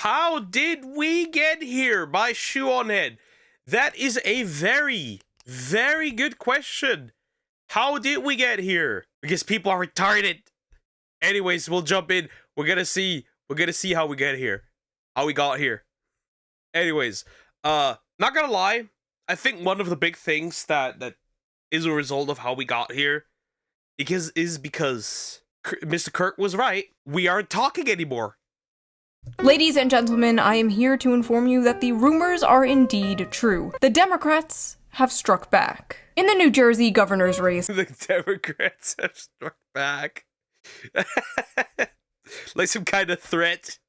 How did we get here by ShoeOnHead? That is a very, very good question. How did we get here? Because people are retarded. Anyways, we'll jump in. We're gonna see how we get here. How we got here. Anyways, not gonna lie, I think one of the big things that is a result of how we got here because Mr. Kirk was right. We aren't talking anymore. Ladies and gentlemen, I am here to inform you that the rumors are indeed true. The Democrats have struck back. In the New Jersey governor's race, The Democrats have struck back. Like some kind of threat.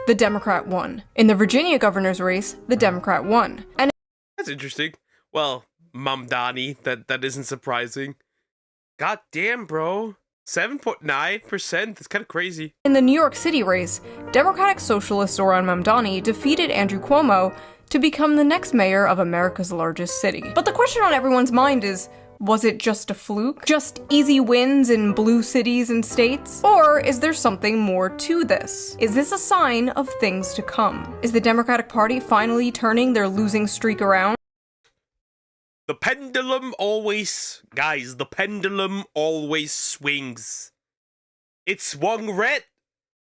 the Democrat won. In the Virginia governor's race, the Democrat won. And That's interesting. Well, Mamdani, that isn't surprising. God damn, bro. 7.9%? That's kind of crazy. in the New York City race, Democratic Socialist Zoran Mamdani defeated Andrew Cuomo to become the next mayor of America's largest city. But the question on everyone's mind is, was it just a fluke? Just easy wins in blue cities and states? Or is there something more to this? Is this a sign of things to come? Is the Democratic Party finally turning their losing streak around? The pendulum always... Guys, the pendulum always swings. It swung red.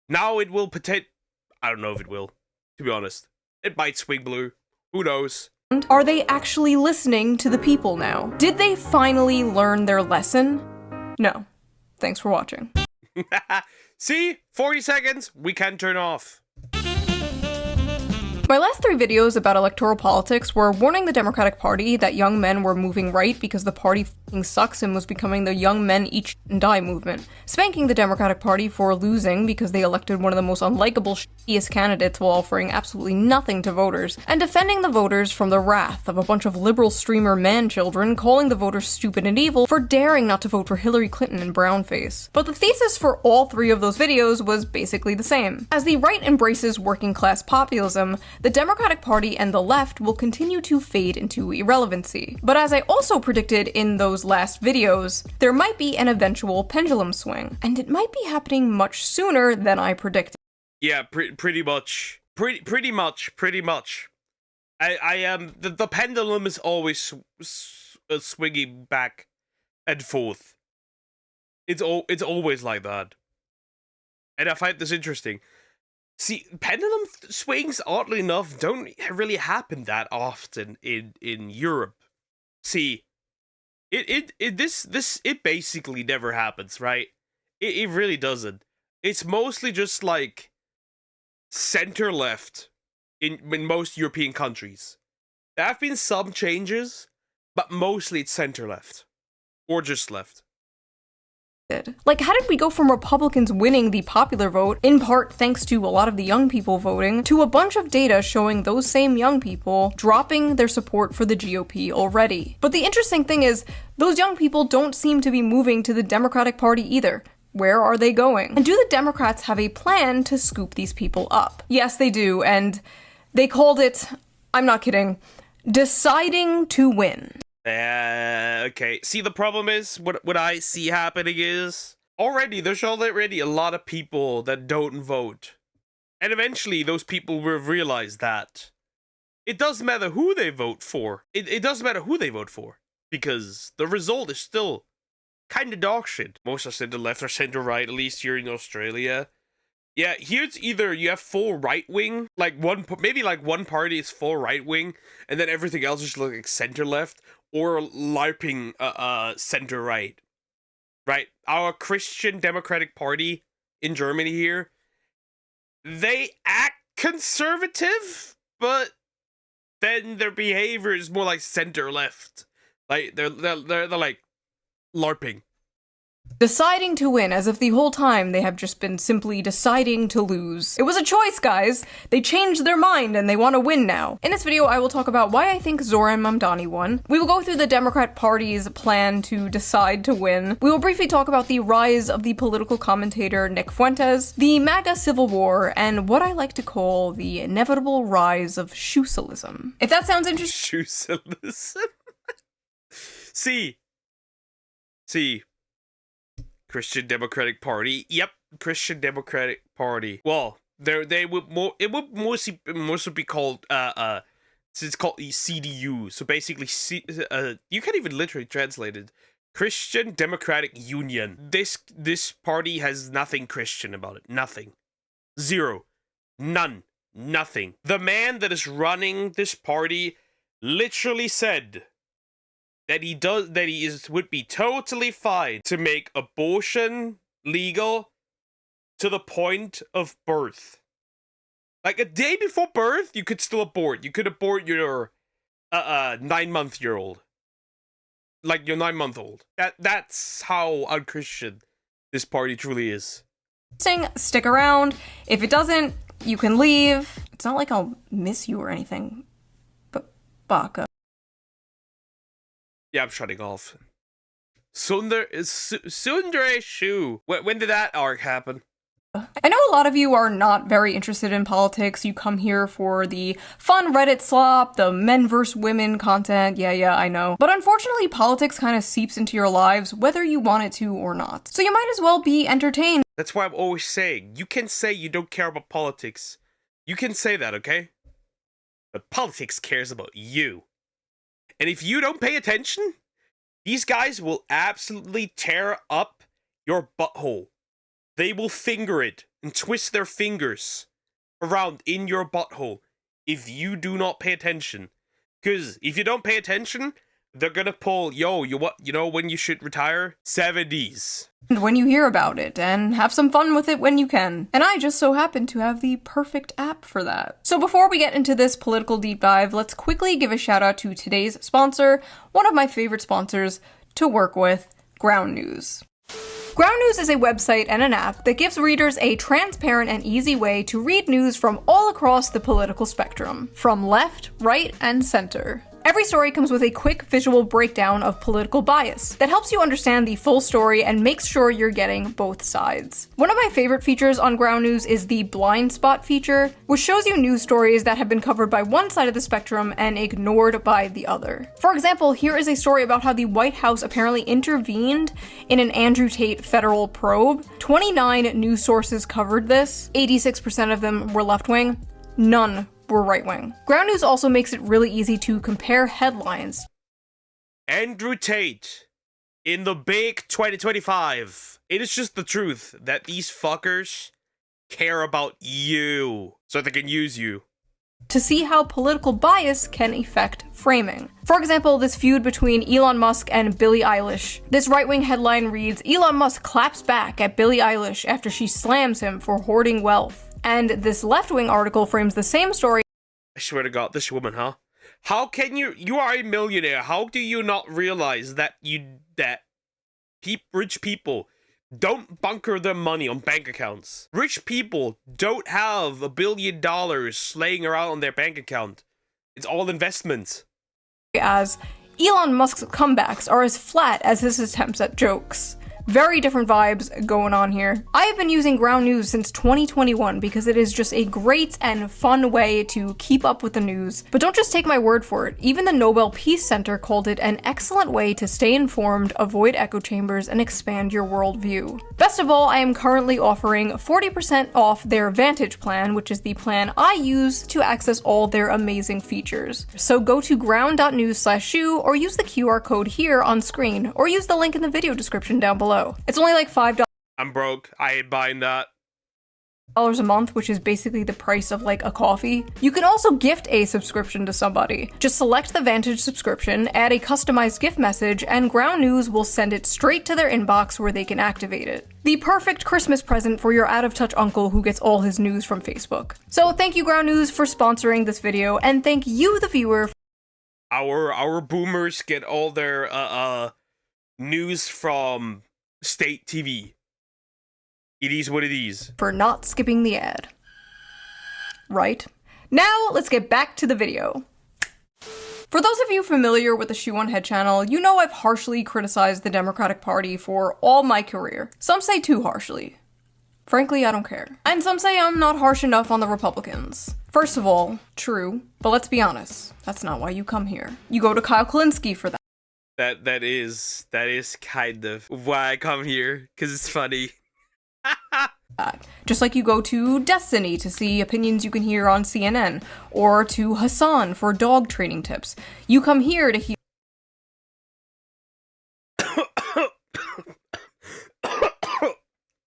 Now it will I don't know if it will, to be honest. It might swing blue. Who knows? Are they actually listening to the people now? Did they finally learn their lesson? No. Thanks for watching. See? 40 seconds. We can turn off. My last 3 videos about electoral politics were warning the Democratic Party that young men were moving right because the party f***ing sucks and was becoming the young men eat and die movement, spanking the Democratic Party for losing because they elected one of the most unlikable shittiest candidates while offering absolutely nothing to voters, and defending the voters from the wrath of a bunch of liberal streamer man-children calling the voters stupid and evil for daring not to vote for Hillary Clinton and brownface. But the thesis for all 3 of those videos was basically the same. As the right embraces working-class populism, the Democratic Party and the left will continue to fade into irrelevancy. But as I also predicted in those last videos, there might be an eventual pendulum swing, and it might be happening much sooner than I predicted. Yeah, pretty much. Pretty much. The pendulum is always swinging back and forth. It's always like that. And I find this interesting. See, pendulum swings, oddly enough, don't really happen that often in Europe. See, it basically never happens, right? It really doesn't. It's mostly just like center left in most European countries. There have been some changes, but mostly it's center left or just left. Like, how did we go from Republicans winning the popular vote, in part thanks to a lot of the young people voting, to a bunch of data showing those same young people dropping their support for the GOP already? But the interesting thing is, those young people don't seem to be moving to the Democratic Party either. Where are they going? And do the Democrats have a plan to scoop these people up? Yes, they do, and they called it, I'm not kidding, deciding to win. Okay. See, the problem is, what I see happening is, there's already a lot of people that don't vote. And eventually, those people will realize that it doesn't matter who they vote for. It doesn't matter who they vote for. Because the result is still kind of dog shit. Most are center left or center right, at least here in Australia. Yeah, here it's either you have full right wing, like maybe one party is full right wing, and then everything else is like center left, or LARPing center right. Right? Our Christian Democratic Party in Germany here, they act conservative, but then their behavior is more like center left. Like they're like LARPing. Deciding to win, as if the whole time they have just been simply deciding to lose. It was a choice, guys! They changed their mind and they want to win now. In this video, I will talk about why I think Zoran Mamdani won. We will go through the Democrat Party's plan to decide to win. We will briefly talk about the rise of the political commentator Nick Fuentes, the MAGA Civil War, and what I like to call the inevitable rise of Shuselism. If that sounds interesting— Shuselism? See. Christian Democratic Party. Yep, Christian Democratic Party. Well, They would more. It would mostly be called so it's called CDU. So basically, you can't even literally translate it. Christian Democratic Union. This party has nothing Christian about it. Nothing. Zero. None. Nothing. The man that is running this party literally said that would be totally fine to make abortion legal to the point of birth. Like a day before birth, you could still abort. You could abort your 9-month-old. Like your 9-month-old. That's how unchristian this party truly is. Stick around. If it doesn't, you can leave. It's not like I'll miss you or anything. But Baka. Yeah, I'm shutting off. Sundere Shue. When did that arc happen? I know a lot of you are not very interested in politics. You come here for the fun Reddit slop, the men vs. women content. Yeah, I know. But unfortunately, politics kind of seeps into your lives, whether you want it to or not. So you might as well be entertained. That's why I'm always saying, you can say you don't care about politics. You can say that, okay? But politics cares about you. And if you don't pay attention, these guys will absolutely tear up your butthole. They will finger it and twist their fingers around in your butthole if you do not pay attention. Because if you don't pay attention, they're gonna pull, you know when you should retire? 70s. When you hear about it, and have some fun with it when you can. And I just so happen to have the perfect app for that. So before we get into this political deep dive, let's quickly give a shout out to today's sponsor, one of my favorite sponsors to work with, Ground News. Ground News is a website and an app that gives readers a transparent and easy way to read news from all across the political spectrum, from left, right, and center. Every story comes with a quick visual breakdown of political bias that helps you understand the full story and makes sure you're getting both sides. One of my favorite features on Ground News is the blind spot feature, which shows you news stories that have been covered by one side of the spectrum and ignored by the other. For example, here is a story about how the White House apparently intervened in an Andrew Tate federal probe. 29 news sources covered this, 86% of them were left-wing, none were right-wing. Ground News also makes it really easy to compare headlines. Andrew Tate in the big 2025. It is just the truth that these fuckers care about you so they can use you. To see how political bias can affect framing. For example, this feud between Elon Musk and Billie Eilish. This right-wing headline reads, Elon Musk claps back at Billie Eilish after she slams him for hoarding wealth. And this left-wing article frames the same story. I swear to God, this woman, huh? How can you are a millionaire. How do you not realize that rich people don't bunker their money on bank accounts? Rich people don't have $1 billion laying around on their bank account. It's all investments. As Elon Musk's comebacks are as flat as his attempts at jokes. Very different vibes going on here. I have been using Ground News since 2021 because it is just a great and fun way to keep up with the news. But don't just take my word for it. Even the Nobel Peace Center called it an excellent way to stay informed, avoid echo chambers, and expand your worldview. Best of all, I am currently offering 40% off their Vantage plan, which is the plan I use to access all their amazing features. So go to ground.news/shue or use the QR code here on screen, or use the link in the video description down below. It's only like $5. I'm broke. I ain't buying that. A month, which is basically the price of like a coffee. You can also gift a subscription to somebody. Just select the Vantage subscription, add a customized gift message, and Ground News will send it straight to their inbox where they can activate it. The perfect Christmas present for your out-of-touch uncle who gets all his news from Facebook. So thank you, Ground News, for sponsoring this video, and thank you, the viewer. Our boomers get all their news from state TV. It is what it is. For not skipping the ad. Right? Now, let's get back to the video. For those of you familiar with the ShoeOnHead channel, you know I've harshly criticized the Democratic Party for all my career. Some say too harshly. Frankly, I don't care. And some say I'm not harsh enough on the Republicans. First of all, true, but let's be honest, that's not why you come here. You go to Kyle Kalinske for that. That is kind of why I come here, because it's funny. that. Just like you go to Destiny to see opinions you can hear on CNN, or to Hassan for dog training tips. You come here to hear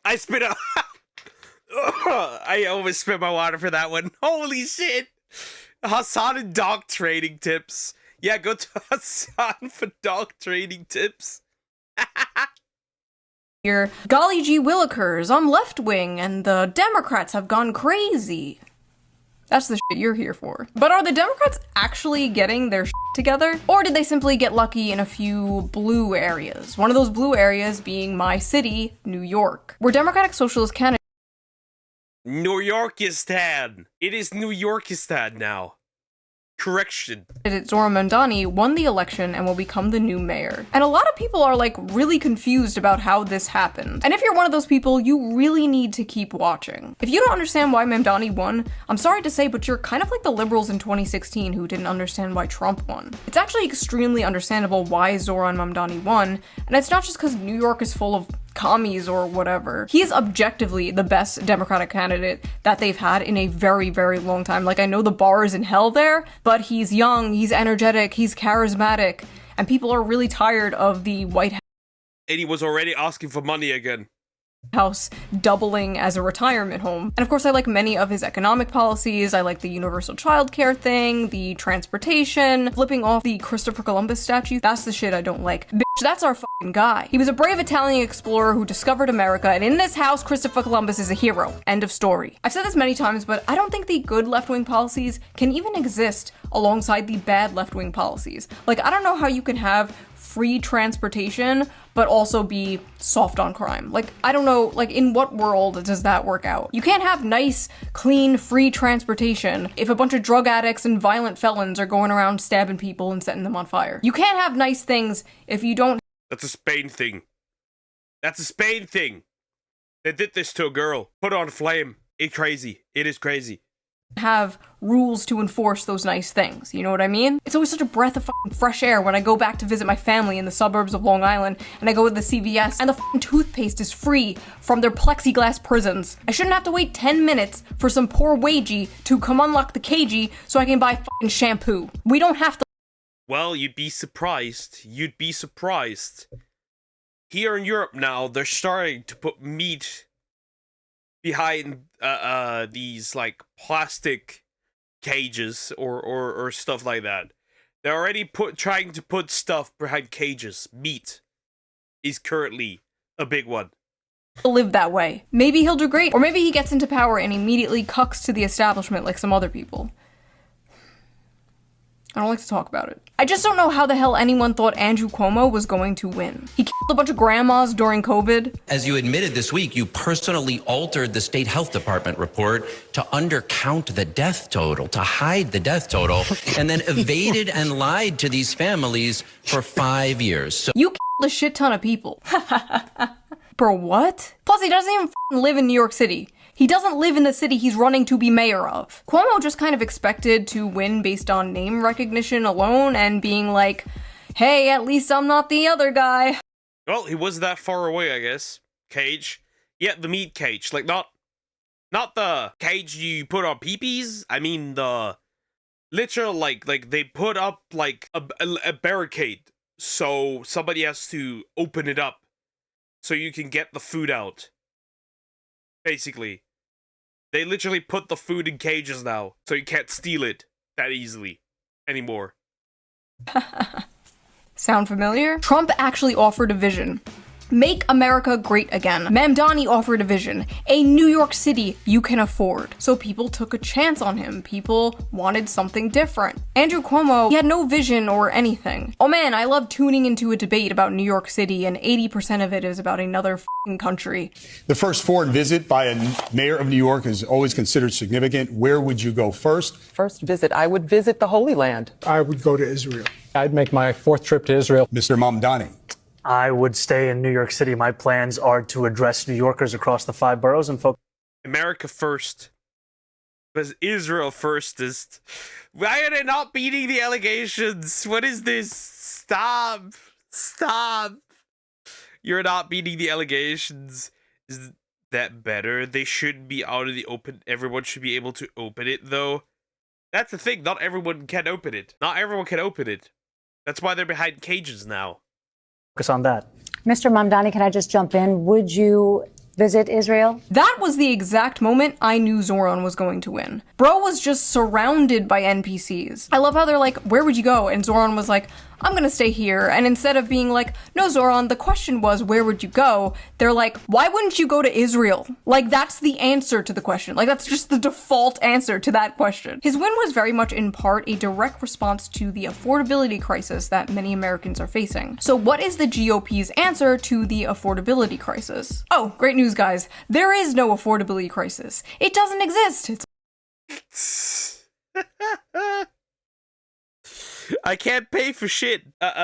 I spit out. I almost spit my water for that one. Holy shit. Hassan and dog training tips. Yeah, go to Hassan for dog training tips. Your golly gee willikers, I'm left wing and the Democrats have gone crazy. That's the shit you're here for. But are the Democrats actually getting their shit together? Or did they simply get lucky in a few blue areas? One of those blue areas being my city, New York, where Democratic Socialist candidates New Yorkistan. It is New Yorkistan now. Correction. Zoran Mamdani won the election and will become the new mayor. And a lot of people are like really confused about how this happened. And if you're one of those people, you really need to keep watching. If you don't understand why Mamdani won, I'm sorry to say, but you're kind of like the liberals in 2016 who didn't understand why Trump won. It's actually extremely understandable why Zoran Mamdani won, and it's not just because New York is full of commies or whatever. He is objectively the best Democratic candidate that they've had in a very, very long time. Like, I know the bar is in hell there, but he's young, he's energetic, he's charismatic, and people are really tired of the White And he was already asking for money again. House doubling as a retirement home. And of course, I like many of his economic policies. I like the universal childcare thing, the transportation, flipping off the Christopher Columbus statue. That's the shit I don't like. Bitch, that's our fucking guy. He was a brave Italian explorer who discovered America, and in this house, Christopher Columbus is a hero. End of story. I've said this many times, but I don't think the good left-wing policies can even exist alongside the bad left-wing policies. Like, I don't know how you can have free transportation, but also be soft on crime. Like, I don't know, like, in what world does that work out? You can't have nice, clean, free transportation if a bunch of drug addicts and violent felons are going around stabbing people and setting them on fire. You can't have nice things if you don't— That's a Spain thing. That's a Spain thing. They did this to a girl. Put on flame. It's crazy. It is crazy. have rules to enforce those nice things, you know what I mean? It's always such a breath of fucking fresh air when I go back to visit my family in the suburbs of Long Island and I go to the CVS and the fucking toothpaste is free from their plexiglass prisons. I shouldn't have to wait 10 minutes for some poor wagey to come unlock the cagey so I can buy fucking shampoo. We don't have to— Well, you'd be surprised. You'd be surprised. Here in Europe now, they're starting to put meat behind these like plastic cages or stuff like that. They're already trying to put stuff behind cages. Meat is currently a big one. live that way. Maybe he'll do great. Or maybe he gets into power and immediately cucks to the establishment like some other people. I don't like to talk about it. I just don't know how the hell anyone thought Andrew Cuomo was going to win. He killed a bunch of grandmas during COVID. As you admitted this week, you personally altered the state health department report to undercount the death total, to hide the death total, and then evaded and lied to these families for 5 years. So You killed a shit ton of people. Bro, what? Plus, he doesn't even f***ing live in New York City. He doesn't live in the city he's running to be mayor of. Cuomo just kind of expected to win based on name recognition alone and being like, hey, at least I'm not the other guy. Well, he was that far away, I guess. Cage. Yeah, the meat cage. Like, not the cage you put on peepees. I mean, the literal, like they put up, like, a barricade. So somebody has to open it up so you can get the food out. Basically. They literally put the food in cages now, so you can't steal it that easily anymore. Sound familiar? Trump actually offered a vision. Make America great again. Mamdani offered a vision. A New York City you can afford. So people took a chance on him. People wanted something different. Andrew Cuomo, he had no vision or anything. Oh man, I love tuning into a debate about New York City and 80% of it is about another f***ing country. The first foreign visit by a mayor of New York is always considered significant. Where would you go first? First visit, I would visit the Holy Land. I would go to Israel. I'd make my fourth trip to Israel. Mr. Mamdani. I would stay in New York City. My plans are to address New Yorkers across the 5 boroughs and focus. America first. Because Israel firstest. Why are they not beating the allegations? What is this? Stop. Stop. You're not beating the allegations. that better. They should be out of the open. Everyone should be able to open it, though. That's the thing. Not everyone can open it. Not everyone can open it. That's why they're behind cages now. Focus on that. Mr. Mamdani, can I just jump in? Would you visit Israel? That was the exact moment I knew Zoran was going to win. Bro was just surrounded by NPCs. I love how they're like, where would you go? And Zoran was like, I'm gonna stay here. And instead of being like, no, Zoran, the question was, where would you go? They're like, why wouldn't you go to Israel? Like, that's the answer to the question. Like, that's just the default answer to that question. His win was very much in part a direct response to the affordability crisis that many Americans are facing. So what is the GOP's answer to the affordability crisis? Oh, great news, guys. There is no affordability crisis. It doesn't exist. It's I can't pay for shit.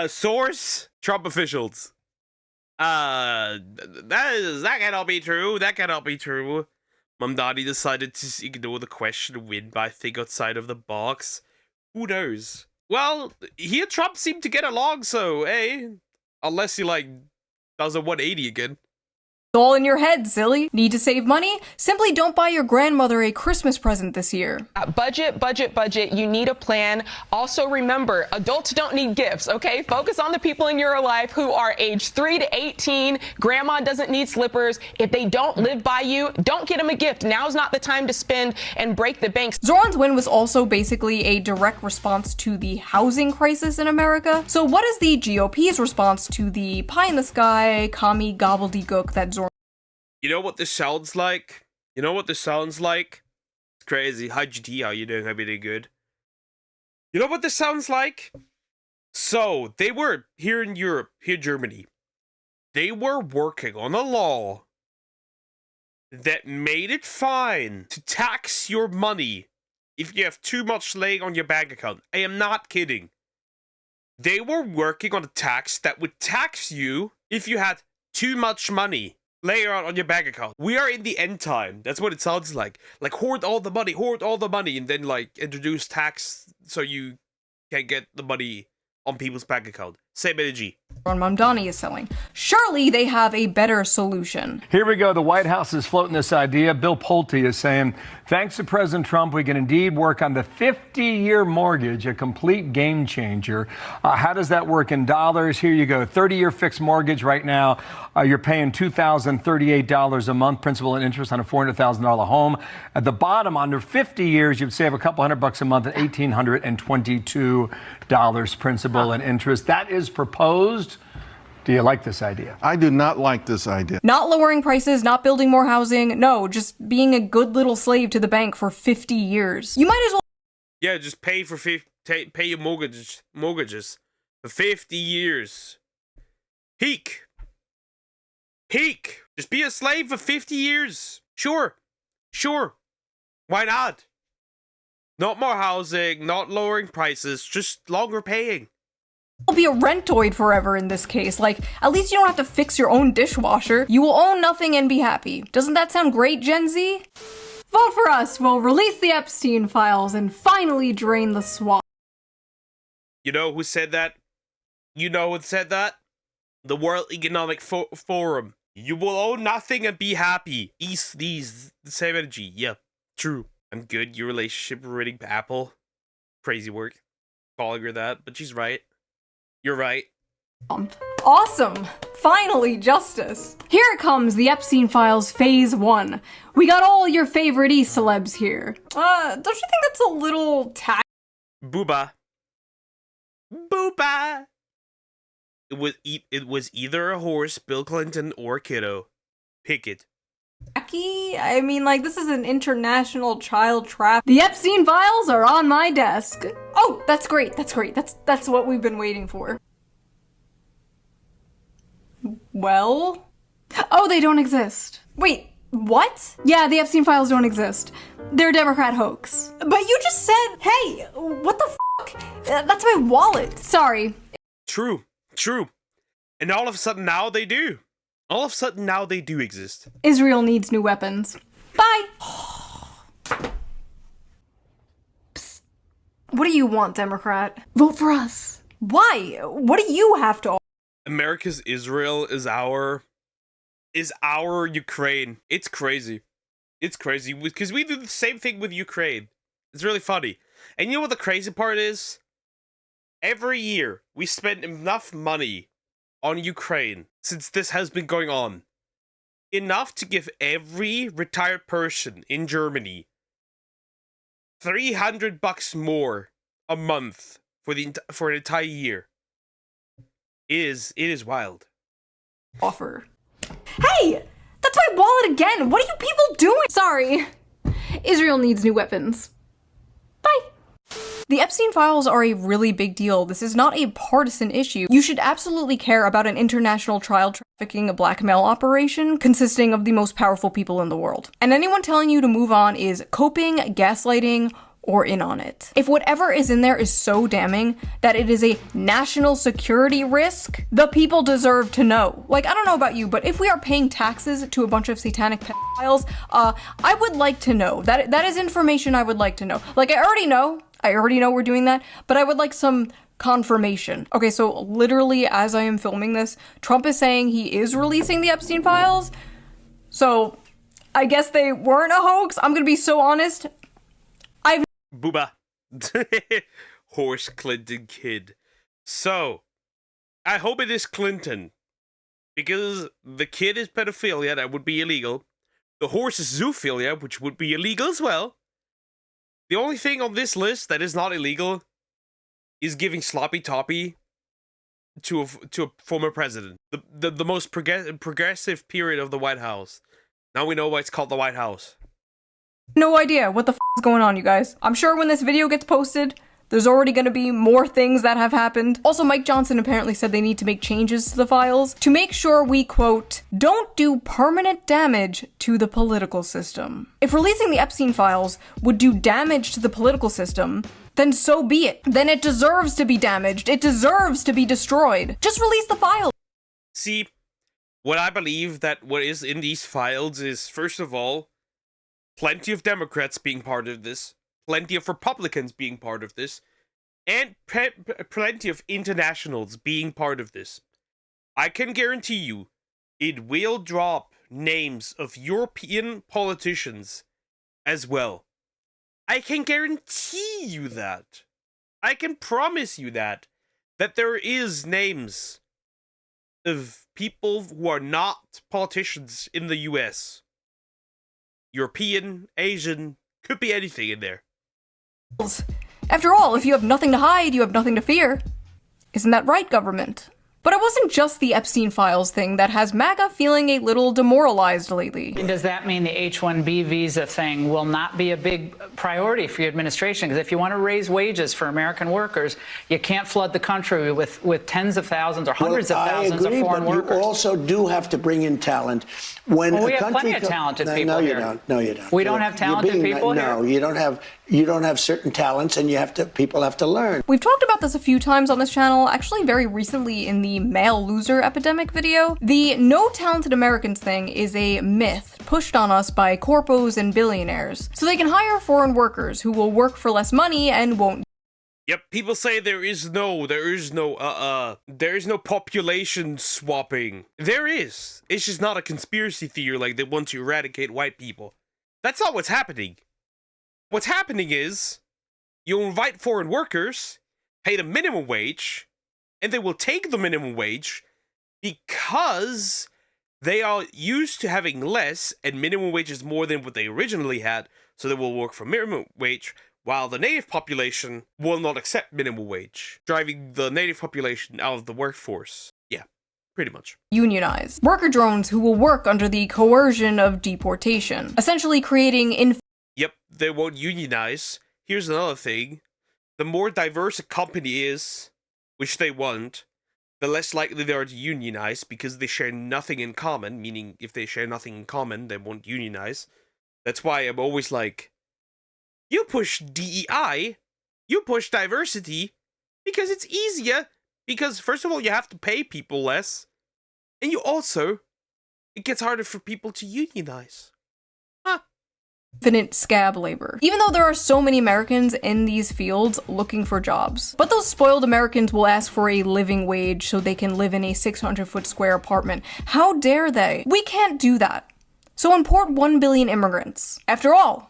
Source? Trump officials. That cannot be true. That cannot be true. Mamdani decided to ignore the question and win by a thing outside of the box. Who knows? Well, he and Trump seem to get along, so, hey. Unless he, like, does a 180 again. all in your head, silly. Need to save money? Simply don't buy your grandmother a Christmas present this year. Budget. You need a plan. Also remember, adults don't need gifts, okay? Focus on the people in your life who are age 3 to 18. Grandma doesn't need slippers. If they don't live by you, don't get them a gift. Now's not the time to spend and break the banks. Zoran's win was also basically a direct response to the housing crisis in America. So what is the GOP's response to the pie-in-the-sky, commie gobbledygook that Zoran... You know what this sounds like? It's crazy. Hi GT, how you doing? Hope you're doing good. You know what this sounds like? So, they were, here in Europe, here in Germany, they were working on a law that made it fine to tax your money if you have too much laying on your bank account. I am not kidding. They were working on a tax that would tax you if you had too much money laying out on your bank account. We are in the end time. That's what it sounds like. Like, hoard all the money, and then, like, introduce tax so you can get the money on people's bank account. Same energy. Mamdani is selling. Surely they have a better solution. Here we go. The White House is floating this idea. Bill Pulte is saying, thanks to President Trump, we can indeed work on the 50-year mortgage, a complete game changer. How does that work in dollars? Here you go. 30-year fixed mortgage right now. You're paying $2,038 a month, principal and interest on a $400,000 home. At the bottom, under 50 years, you'd save a couple $100 a month at $1,822 principal and interest. That is proposed. Do you like this idea? I do not like this idea. Not lowering prices, not building more housing. No, just being a good little slave to the bank for 50 years. You might as well... Yeah, just pay your mortgages for 50 years. Peak. Just be a slave for 50 years. Sure. Why not? Not more housing, not lowering prices, just longer paying. Will be a rentoid forever in this case. Like, at least you don't have to fix your own dishwasher. You will own nothing and be happy. Doesn't that sound great, Gen Z? Vote for us. We'll release the Epstein files and finally drain the swamp. You know who said that? The World Economic Forum. You will own nothing and be happy. These the same energy. Yeah, true. I'm good. Your relationship ruining Apple. Crazy work. Calling her that, but she's right. You're right. Awesome! Finally, justice. Here it comes, the Epstein Files Phase 1. We got all your favorite E-celebs here. Don't you think that's a little Booba. It was either a horse, Bill Clinton, or a kiddo. Pick it. tacky? I mean, like, this is an international child trap. The Epstein files are on my desk. Oh, that's great. That's what we've been waiting for. Well? Oh, they don't exist. Wait, what? Yeah, the Epstein files don't exist. They're a Democrat hoax. But you just said, hey, what the fuck? That's my wallet. Sorry. True. And all of a sudden now they do. Exist. Israel needs new weapons. Bye! Psst. What do you want, Democrat? Vote for us. Why? What do you have to... America's Israel is our is our Ukraine. It's crazy. It's crazy because we do the same thing with Ukraine. It's really funny. And you know what the crazy part is? Every year, we spend enough money on Ukraine since this has been going on. Enough to give every retired person in Germany $300 more a month for an entire year. It is wild. Offer. Hey! That's my wallet again! What are you people doing? Sorry. Israel needs new weapons. Bye. The Epstein files are a really big deal. This is not a partisan issue. You should absolutely care about an international child trafficking blackmail operation consisting of the most powerful people in the world. And anyone telling you to move on is coping, gaslighting, or in on it. If whatever is in there is so damning that it is a national security risk, the people deserve to know. Like, I don't know about you, but if we are paying taxes to a bunch of satanic pedophiles, I would like to know. That is information I would like to know. Like, I already know we're doing that, but I would like some confirmation. Okay, so literally as I am filming this, Trump is saying he is releasing the Epstein files. So I guess they weren't a hoax. I'm gonna be so honest. Booba. Horse Clinton kid. So, I hope it is Clinton. Because the kid is pedophilia, that would be illegal. The horse is zoophilia, which would be illegal as well. The only thing on this list that is not illegal is giving sloppy toppy to a former president. The most progressive period of the White House. Now we know why it's called the White House. No idea what the is going on, you guys. I'm sure when this video gets posted, there's already gonna be more things that have happened. Also, Mike Johnson apparently said they need to make changes to the files to make sure we, quote, don't do permanent damage to the political system. If releasing the Epstein files would do damage to the political system, then so be it. Then it deserves to be damaged. It deserves to be destroyed. Just release the files. See, what I believe that what is in these files is, first of all, plenty of Democrats being part of this, plenty of Republicans being part of this, and plenty of internationals being part of this. I can guarantee you, it will drop names of European politicians as well. I can guarantee you that. I can promise you that there is names of people who are not politicians in the US. European, Asian, could be anything in there. After all, if you have nothing to hide, you have nothing to fear. Isn't that right, government? But it wasn't just the Epstein files thing that has MAGA feeling a little demoralized lately. Does that mean the H-1B visa thing will not be a big priority for your administration? Because if you want to raise wages for American workers, you can't flood the country with tens of thousands or hundreds of thousands of foreign workers. You also do have to bring in talent. When we have plenty of talented people no, you here. don't. No, you don't. We don't have talented people here? No, you don't have certain talents, and people have to learn. We've talked about this a few times on this channel, actually very recently in the male loser epidemic video. The no talented Americans thing is a myth pushed on us by corpos and billionaires, so they can hire foreign workers who will work for less money and won't. Yep, people say there is no population swapping. There is. It's just not a conspiracy theory like they want to eradicate white people. That's not what's happening. What's happening is, you invite foreign workers, pay the minimum wage, and they will take the minimum wage because they are used to having less, and minimum wage is more than what they originally had, so they will work for minimum wage, while the native population will not accept minimum wage, driving the native population out of the workforce. Yeah, pretty much. Unionize. Worker drones who will work under the coercion of deportation, essentially creating Yep, they won't unionize. Here's another thing. The more diverse a company is, which they want, the less likely they are to unionize because they share nothing in common, meaning if they share nothing in common, they won't unionize. That's why I'm always like, you push DEI, you push diversity, because it's easier, because first of all, you have to pay people less, and it gets harder for people to unionize. Huh. infinite scab labor, even though there are so many Americans in these fields looking for jobs. But those spoiled Americans will ask for a living wage so they can live in a 600-foot square apartment. How dare they? We can't do that. So import 1 billion immigrants. After all,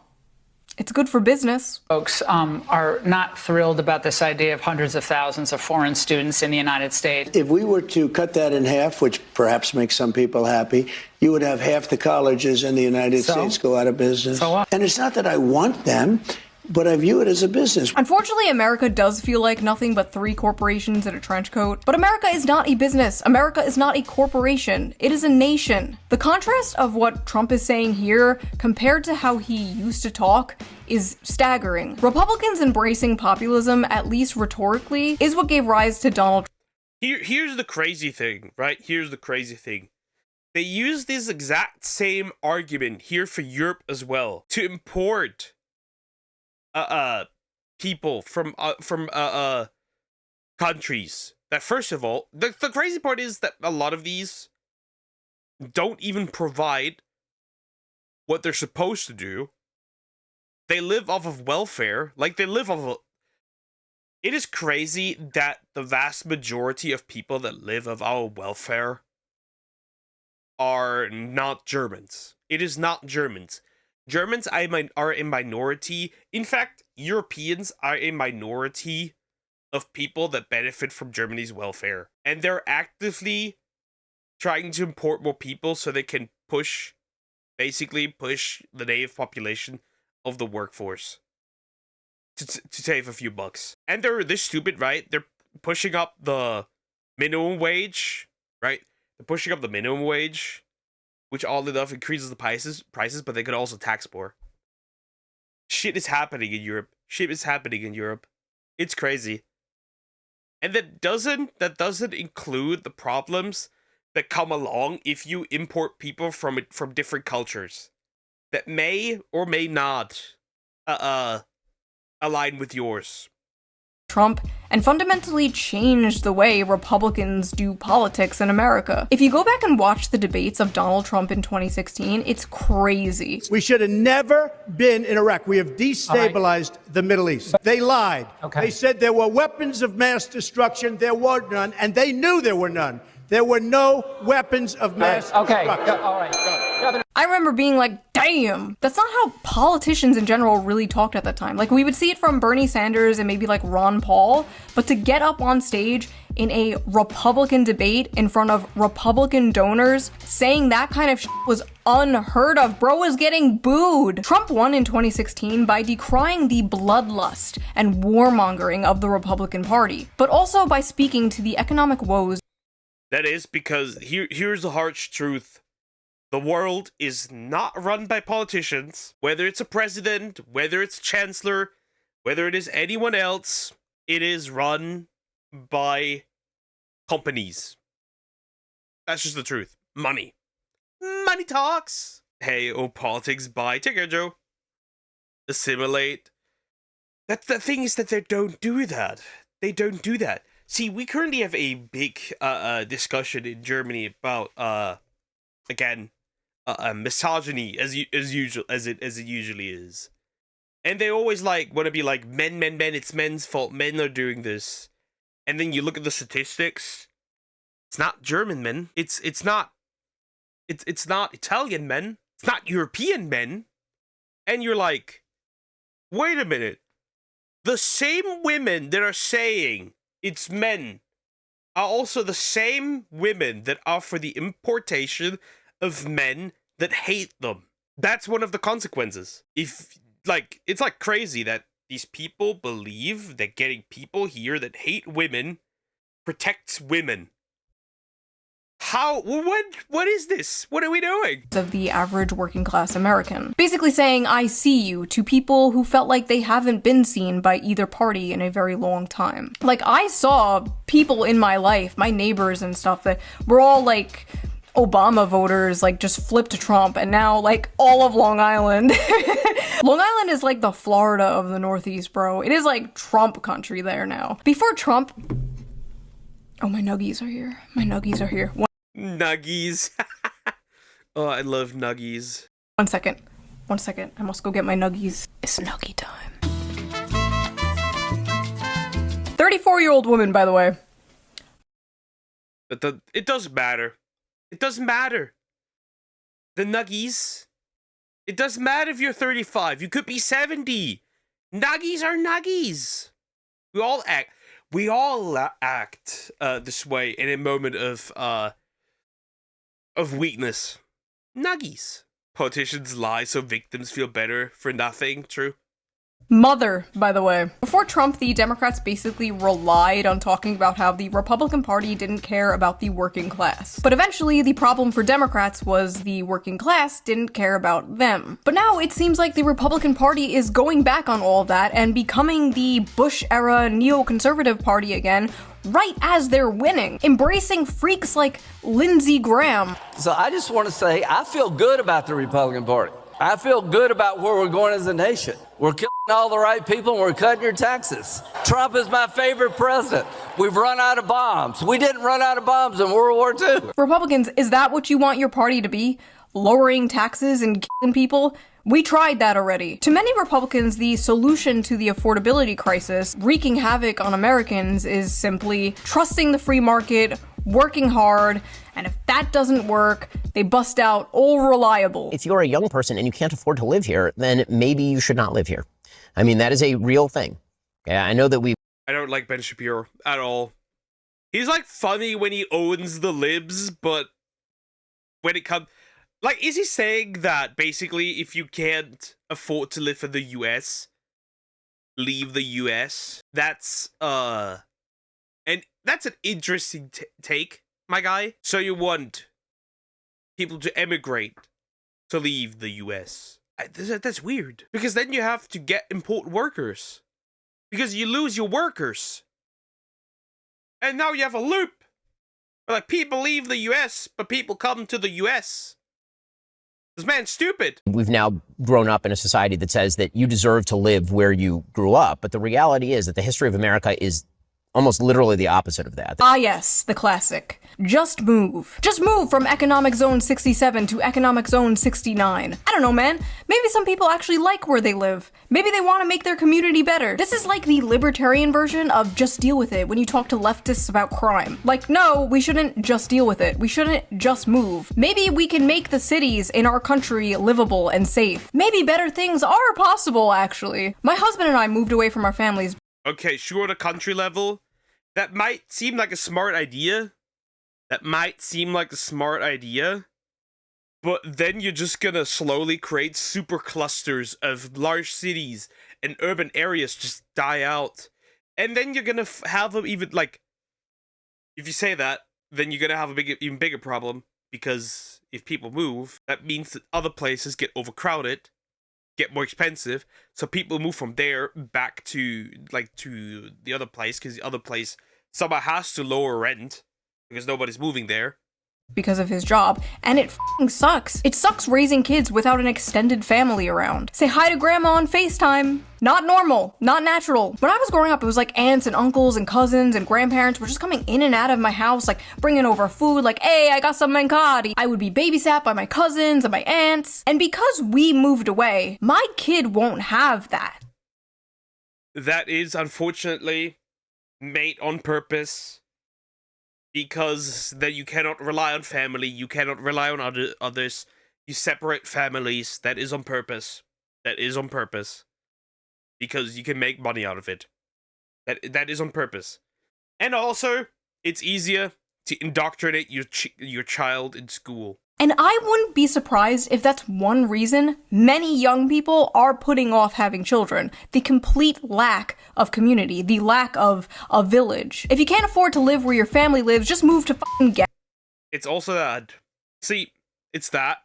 it's good for business. Folks are not thrilled about this idea of hundreds of thousands of foreign students in the United States. If we were to cut that in half, which perhaps makes some people happy, you would have half the colleges in the United States go out of business. So what? And it's not that I want them, but I view it as a business. Unfortunately, America does feel like nothing but 3 corporations in a trench coat. But America is not a business. America is not a corporation. It is a nation. The contrast of what Trump is saying here compared to how he used to talk is staggering. Republicans embracing populism, at least rhetorically, is what gave rise to Donald Trump. Here's the crazy thing, right? Here's the crazy thing. They use this exact same argument here for Europe as well to import people from countries that, first of all, the crazy part is that a lot of these don't even provide what they're supposed to do. They live off of welfare. Like, they live off of... It is crazy that the vast majority of people that live off our welfare are not Germans. It is not Germans. Germans are a minority. In fact, Europeans are a minority of people that benefit from Germany's welfare. And they're actively trying to import more people so they can basically push the native population of the workforce to save a few bucks. And they're this stupid, right? They're pushing up the minimum wage, right? They're pushing up the minimum wage, which all enough increases the prices, but they could also tax more. Shit is happening in Europe. Shit is happening in Europe. It's crazy. And that doesn't include the problems that come along if you import people from different cultures that may or may not align with yours. Trump and fundamentally changed the way Republicans do politics in America. If you go back and watch the debates of Donald Trump in 2016, it's crazy. We should have never been in Iraq. We have destabilized the Middle East. They lied. They said there were weapons of mass destruction. There were none, and they knew there were none. There were no weapons of mass destruction. All right. I remember being like, damn, that's not how politicians in general really talked at that time. Like, we would see it from Bernie Sanders and maybe like Ron Paul, but to get up on stage in a Republican debate in front of Republican donors saying that kind of shit was unheard of. Bro was getting booed. Trump won in 2016 by decrying the bloodlust and warmongering of the Republican Party, but also by speaking to the economic woes. That is because here's the harsh truth. The world is not run by politicians. Whether it's a president, whether it's a chancellor, whether it is anyone else, it is run by companies. That's just the truth. Money. Money talks. Hey, politics, bye. Take care, Joe. Assimilate. The thing is that they don't do that. They don't do that. See, we currently have a big discussion in Germany about again misogyny as it usually is, and they always want to be like men. It's men's fault. Men are doing this, and then you look at the statistics. It's not German men. It's not Italian men. It's not European men, and you're like, wait a minute. The same women that are saying it's men are also the same women that are for the importation of men that hate them. That's one of the consequences. It's crazy that these people believe that getting people here that hate women protects women. How? What is this? What are we doing? Of the average working class American. Basically saying, I see you, to people who felt like they haven't been seen by either party in a very long time. Like, I saw people in my life, my neighbors and stuff, that were all like Obama voters, like just flipped to Trump, and now like all of Long Island. Long Island is like the Florida of the Northeast, bro. It is like Trump country there now. Before Trump... Oh, my nuggies are here. My nuggies are here. Nuggies. Oh, I love nuggies. 1 second. 1 second, I must go get my nuggies. It's nuggie time. 34-year-old woman, by the way. But it doesn't matter. It doesn't matter. The nuggies. It doesn't matter if you're 35. You could be 70. Nuggies are nuggies. We all act this way in a moment of weakness. Nuggies. Politicians lie so victims feel better for nothing. True. Mother, by the way. Before Trump, the Democrats basically relied on talking about how the Republican Party didn't care about the working class. But eventually, the problem for Democrats was the working class didn't care about them. But now it seems like the Republican Party is going back on all of that and becoming the Bush-era neoconservative party again, right as they're winning, embracing freaks like Lindsey Graham. So I just want to say, I feel good about the Republican Party. I feel good about where we're going as a nation. We're killing all the right people and we're cutting your taxes. Trump is my favorite president. We've run out of bombs. We didn't run out of bombs in World War II. Republicans, is that what you want your party to be? Lowering taxes and killing people? We tried that already. To many Republicans, the solution to the affordability crisis, wreaking havoc on Americans, is simply trusting the free market, working hard, and if that doesn't work, they bust out all reliable. If you're a young person and you can't afford to live here, then maybe you should not live here. I mean, that is a real thing. Yeah, I know that I don't like Ben Shapiro at all. He's like funny when he owns the libs, but when it comes... Like, is he saying that basically if you can't afford to live in the US, leave the US? That's, and that's an interesting take, my guy. So you want people to emigrate to leave the US. That's weird. Because then you have to import workers. Because you lose your workers. And now you have a loop. Like, people leave the US, but people come to the US. This man's stupid. We've now grown up in a society that says that you deserve to live where you grew up. But the reality is that the history of America is almost literally the opposite of that. Ah yes, the classic. Just move. Just move from Economic Zone 67 to Economic Zone 69. I don't know, man. Maybe some people actually like where they live. Maybe they want to make their community better. This is like the libertarian version of just deal with it when you talk to leftists about crime. Like, no, we shouldn't just deal with it. We shouldn't just move. Maybe we can make the cities in our country livable and safe. Maybe better things are possible, actually. My husband and I moved away from our families. Okay, sure, at a country level, that might seem like a smart idea. But then you're just gonna slowly create super clusters of large cities and urban areas just die out. And then you're gonna have them even, like, if you say that, then you're gonna have a even bigger problem. Because if people move, that means that other places get overcrowded, get more expensive, so people move from there back to the other place, because the other place somehow has to lower rent because nobody's moving there because of his job, and it f***ing sucks. It sucks raising kids without an extended family around. Say hi to grandma on FaceTime. Not normal, not natural. When I was growing up, it was like aunts and uncles and cousins and grandparents were just coming in and out of my house, like bringing over food, like, hey, I got some mancati. I would be babysat by my cousins and my aunts. And because we moved away, my kid won't have that. That is unfortunately made on purpose. Because then you cannot rely on family, you cannot rely on others. You separate families. That is on purpose. Because you can make money out of it. That is on purpose. And also, it's easier to indoctrinate your child in school. And I wouldn't be surprised if that's one reason many young people are putting off having children. The complete lack of community, the lack of a village. If you can't afford to live where your family lives, just move to f***ing get. It's also that. See, it's that.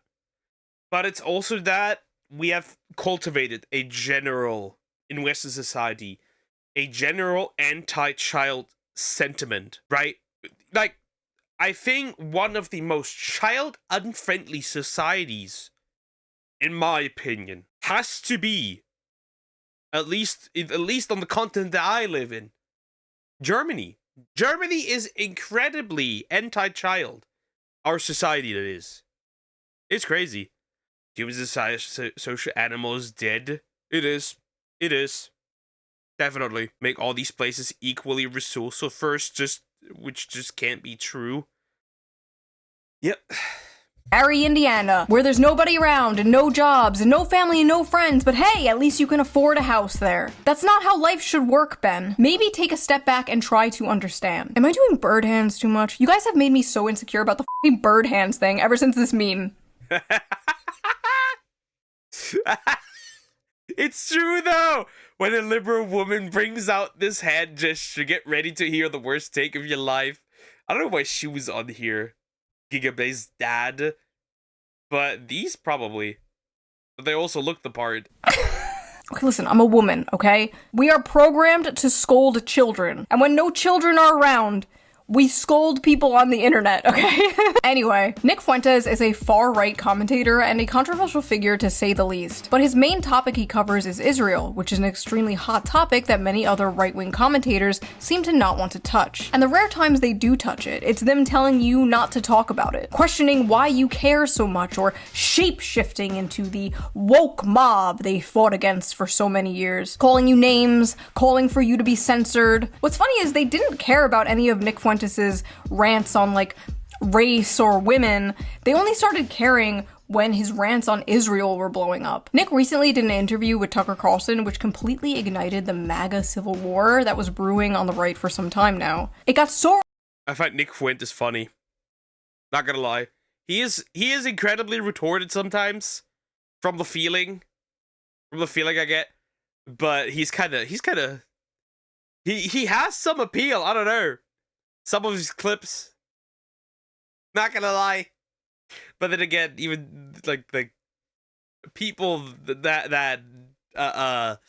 But it's also that we have cultivated in Western society, a general anti-child sentiment, right? Like, I think one of the most child-unfriendly societies, in my opinion, has to be, at least on the continent that I live in, Germany. Germany is incredibly anti-child. Our society, that is. It's crazy. Humans are social animals dead. It is. It is. Definitely. Make all these places equally resourceful first, which just can't be true. Yep. Gary, Indiana, where there's nobody around and no jobs and no family and no friends, but hey, at least you can afford a house there. That's not how life should work, Ben. Maybe take a step back and try to understand. Am I doing bird hands too much? You guys have made me so insecure about the f***ing bird hands thing ever since this meme. It's true though! When a liberal woman brings out this hand gesture, get ready to hear the worst take of your life. I don't know why she was on here. Gigabay's dad. But these probably. But they also look the part. Okay, listen, I'm a woman, okay? We are programmed to scold children. And when no children are around, we scold people on the internet, okay? Anyway, Nick Fuentes is a far-right commentator and a controversial figure to say the least. But his main topic he covers is Israel, which is an extremely hot topic that many other right-wing commentators seem to not want to touch. And the rare times they do touch it, it's them telling you not to talk about it, questioning why you care so much, or shape-shifting into the woke mob they fought against for so many years, calling you names, calling for you to be censored. What's funny is they didn't care about any of Nick Fuentes' rants on like race or women. They only started caring when his rants on Israel were blowing up. Nick recently did an interview with Tucker Carlson which completely ignited the MAGA civil war that was brewing on the right for some time now. It got so— I find Nick Fuentes funny. Not gonna lie. He is incredibly retorted sometimes from the feeling I get. But he has some appeal, I don't know. Some of his clips, not gonna lie, but then again, even like people that are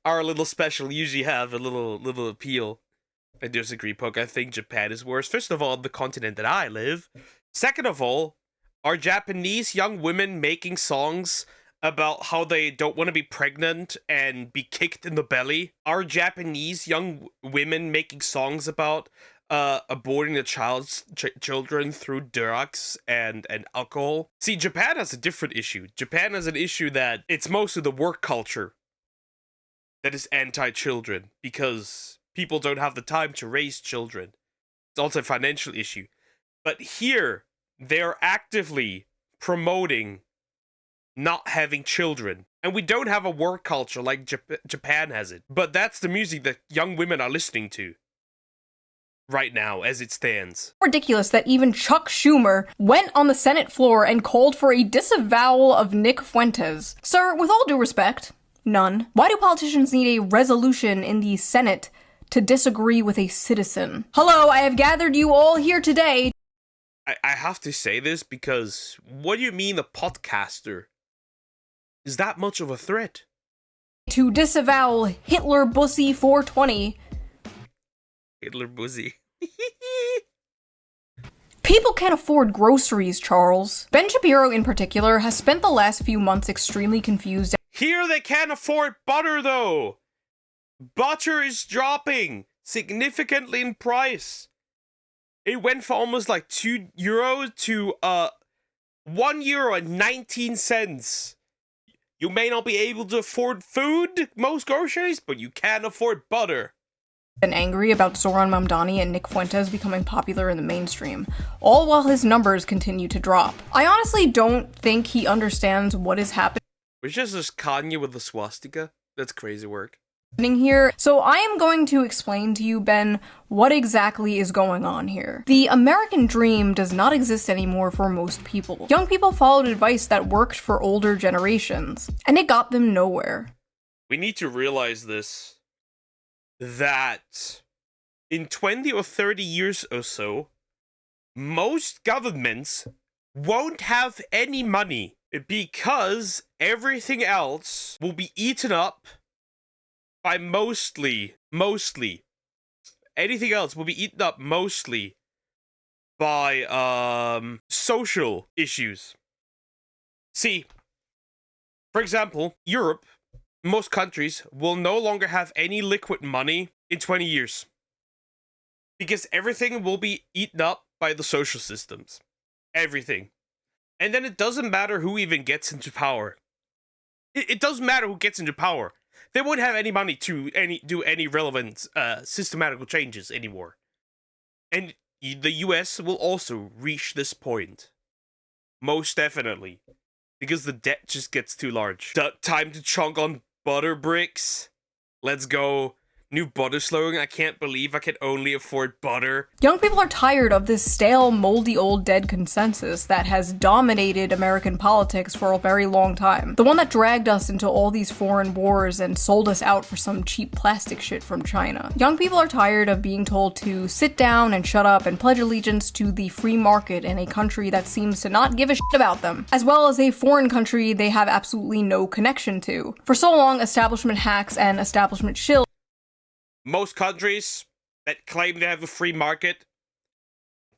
a little special usually have a little appeal. I disagree, Poke. I think Japan is worse. First of all, the continent that I live. Second of all, are Japanese young women making songs about how they don't want to be pregnant and be kicked in the belly? Are Japanese young women making songs about aborting the children through drugs and alcohol? See, Japan has a different issue. Japan has an issue that it's mostly the work culture that is anti-children because people don't have the time to raise children. It's also a financial issue. But here, they're actively promoting not having children. And we don't have a work culture like Japan has it. But that's the music that young women are listening to right now, as it stands. Ridiculous that even Chuck Schumer went on the Senate floor and called for a disavowal of Nick Fuentes. Sir, with all due respect, none. Why do politicians need a resolution in the Senate to disagree with a citizen? Hello, I have gathered you all here today. I have to say this because what do you mean a podcaster is that much of a threat? To disavow Hitler Bussy 420. Hitler Bussy. People can't afford groceries, Charles. Ben Shapiro, in particular, has spent the last few months extremely confused. Here they can't afford butter, though. Butter is dropping significantly in price. It went from almost like €2 to €1.19. You may not be able to afford food, most groceries, but you can afford butter. And angry about Zoran Mamdani and Nick Fuentes becoming popular in the mainstream, all while his numbers continue to drop. I honestly don't think he understands what is happening. Which is just Kanye with the swastika? That's crazy work. Here. So I am going to explain to you, Ben, what exactly is going on here. The American dream does not exist anymore for most people. Young people followed advice that worked for older generations, and it got them nowhere. We need to realize this, that in 20 or 30 years or so, most governments won't have any money because everything else will be eaten up by mostly, anything else will be eaten up mostly by, social issues. See, for example, Europe, most countries will no longer have any liquid money in 20 years. Because everything will be eaten up by the social systems. Everything. And then it doesn't matter who even gets into power. It doesn't matter who gets into power. They won't have any money to do any relevant systematical changes anymore. And the US will also reach this point. Most definitely. Because the debt just gets too large. Time to chunk on butter bricks. Let's go. New butter slogan. I can't believe I can only afford butter. Young people are tired of this stale, moldy, old, dead consensus that has dominated American politics for a very long time. The one that dragged us into all these foreign wars and sold us out for some cheap plastic shit from China. Young people are tired of being told to sit down and shut up and pledge allegiance to the free market in a country that seems to not give a shit about them, as well as a foreign country they have absolutely no connection to. For so long, establishment hacks and establishment shills. Most countries that claim they have a free market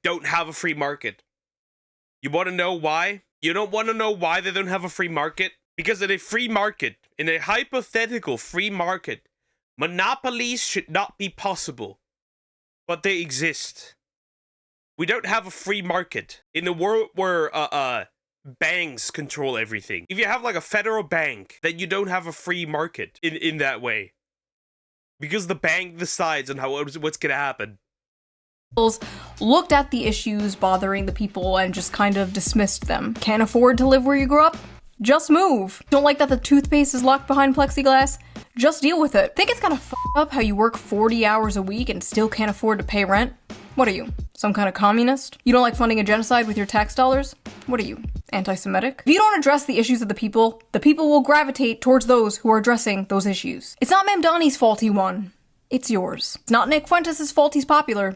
don't have a free market. You want to know why? You don't want to know why they don't have a free market? Because in a free market, in a hypothetical free market, monopolies should not be possible. But they exist. We don't have a free market. In the world where banks control everything. If you have like a federal bank, then you don't have a free market in that way. Because the bank decides on what's gonna happen. Looked at the issues bothering the people and just kind of dismissed them. Can't afford to live where you grew up? Just move. Don't like that the toothpaste is locked behind plexiglass? Just deal with it. Think it's kind of f***ed up how you work 40 hours a week and still can't afford to pay rent? What are you, some kind of communist? You don't like funding a genocide with your tax dollars? What are you, anti-Semitic? If you don't address the issues of the people will gravitate towards those who are addressing those issues. It's not Mamdani's fault he won. It's yours. It's not Nick Fuentes' fault he's popular.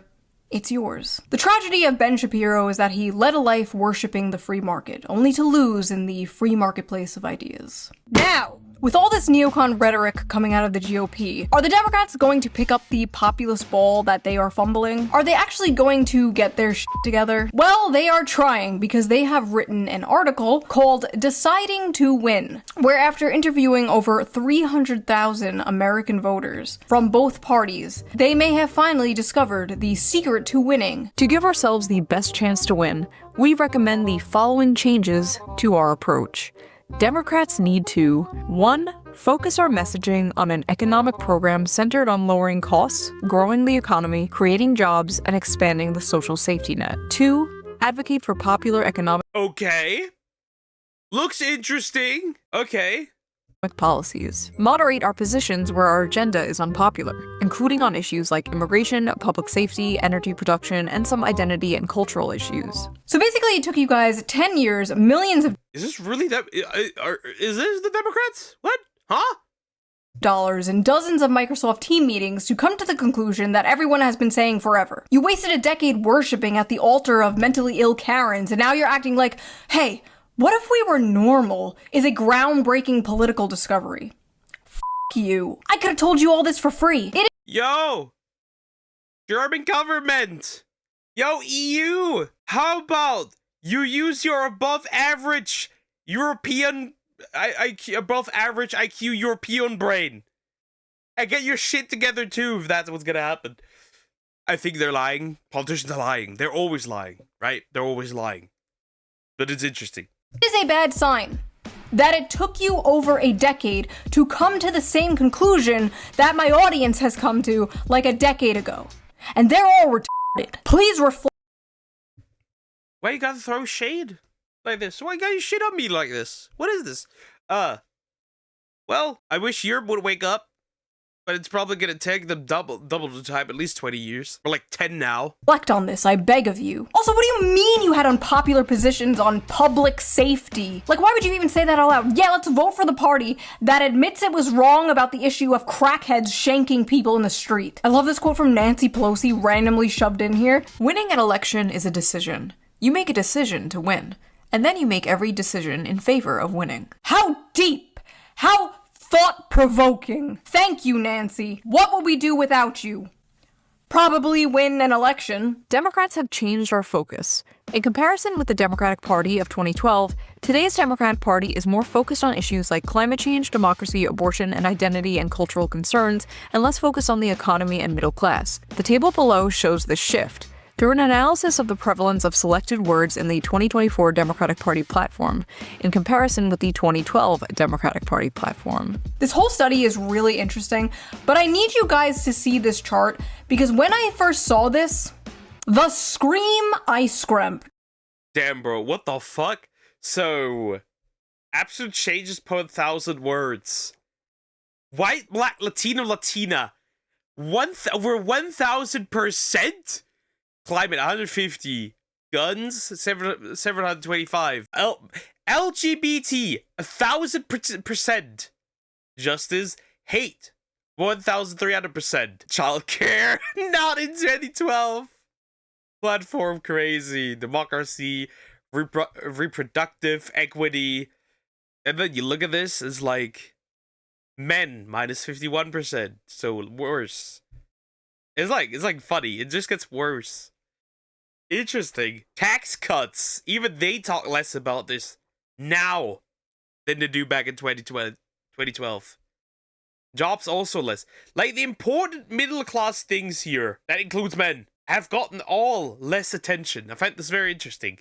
It's yours. The tragedy of Ben Shapiro is that he led a life worshipping the free market, only to lose in the free marketplace of ideas. Now, with all this neocon rhetoric coming out of the GOP, are the Democrats going to pick up the populist ball that they are fumbling? Are they actually going to get their shit together? Well, they are trying, because they have written an article called Deciding to Win, where after interviewing over 300,000 American voters from both parties, they may have finally discovered the secret to winning. To give ourselves the best chance to win, we recommend the following changes to our approach. Democrats need to 1. Focus our messaging on an economic program centered on lowering costs, growing the economy, creating jobs, and expanding the social safety net. 2. Advocate for popular economic Looks interesting. Okay. Policies. Moderate our positions where our agenda is unpopular, including on issues like immigration, public safety, energy production, and some identity and cultural issues. So basically it took you guys 10 years, millions of Is this really that? Is this the Democrats? What? Huh? dollars and dozens of Microsoft team meetings to come to the conclusion that everyone has been saying forever. You wasted a decade worshipping at the altar of mentally ill Karens, and now you're acting like, hey, what if we were normal is a groundbreaking political discovery. F*** you. I could have told you all this for free. Yo! German government! Yo, EU! How about you use your above average European above average IQ European brain and get your shit together too, if that's what's gonna happen. I think they're lying. Politicians are lying. They're always lying, right? They're always lying. But it's interesting. It is a bad sign that it took you over a decade to come to the same conclusion that my audience has come to like a decade ago. And they're all retarded. Please reflect. Why you gotta throw shade like this? Why you gotta shit on me like this? What is this? Well, I wish Europe would wake up, but it's probably gonna take them double the time, at least 20 years. Or like 10 now. Reflect on this, I beg of you. Also, what do you mean you had unpopular positions on public safety? Like, why would you even say that out loud? Yeah, let's vote for the party that admits it was wrong about the issue of crackheads shanking people in the street. I love this quote from Nancy Pelosi randomly shoved in here. Winning an election is a decision. You make a decision to win, and then you make every decision in favor of winning. How deep? How thought-provoking. Thank you, Nancy. What would we do without you? Probably win an election. Democrats have changed our focus. In comparison with the Democratic Party of 2012, today's Democratic Party is more focused on issues like climate change, democracy, abortion, and identity and cultural concerns, and less focused on the economy and middle class. The table below shows this shift. through an analysis of the prevalence of selected words in the 2024 Democratic Party platform in comparison with the 2012 Democratic Party platform. This whole study is really interesting, but I need you guys to see this chart because when I first saw this, the scream I screamed. Damn, bro, what the fuck? So, absolute changes per 1,000 words. White, black, Latino, Latina. Over 1,000%? Climate, 150. Guns, 725. LGBT, 1,000%. Justice, hate, 1,300%. Childcare, not in 2012. Platform, crazy. Democracy, reproductive equity. And then you look at this, it's like men, minus 51%. So worse. It's like funny. It just gets worse. Interesting. Tax cuts. Even they talk less about this now than they do back in 2012. Jobs also less. Like the important middle class things here, that includes men, have gotten all less attention. I find this very interesting.